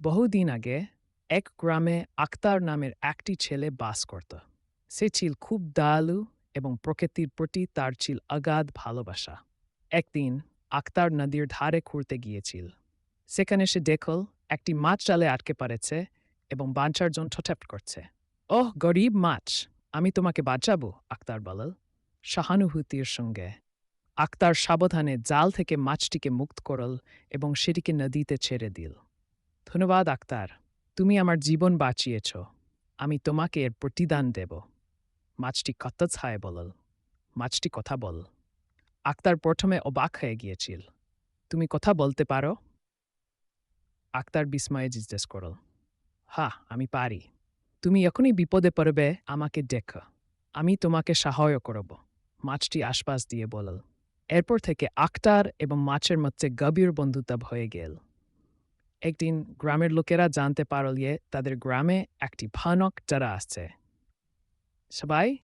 বহুদিন আগে এক গ্রামে আক্তার নামের একটি ছেলে বাস করত। সে ছিল খুব দয়ালু এবং প্রকৃতির প্রতি তার ছিল অগাধ ভালোবাসা। একদিন আক্তার নদীর ধারে ঘুরতে গিয়েছিল। সেখানে সে দেখল একটি মাছ জালে আটকে পড়েছে এবং বাঞ্চার জন্য ছটফট করছে। ওহ গরিব মাছ, আমি তোমাকে বাঁচাবো, আক্তার বলল সহানুভূতির সঙ্গে। আক্তার সাবধানে জাল থেকে মাছটিকে মুক্ত করল এবং সেটিকে নদীতে ছেড়ে দিল। ধন্যবাদ আক্তার, তুমি আমার জীবন বাঁচিয়েছ। আমি তোমাকে এর প্রতিদান দেব। মাছটি কত্তছায় বলল। মাছটি কথা বল। আক্তার প্রথমে অবাক হয়ে গিয়েছিল। তুমি কথা বলতে পারো? আক্তার বিস্ময়ে জিজ্ঞেস করল। হ্যাঁ, আমি পারি। তুমি এখনই বিপদে পড়বে আমাকে দেখো। আমি তোমাকে সাহায্য করব, মাছটি আশ্বাস দিয়ে বলল। এরপর থেকে আক্তার এবং মাছের মধ্যে গভীর বন্ধুত্ব হয়ে গেল। একদিন গ্রামের লোকেরা জানতে পারল যে তাদের গ্রামে একটি ভয়ানক যারা আসছে। সবাই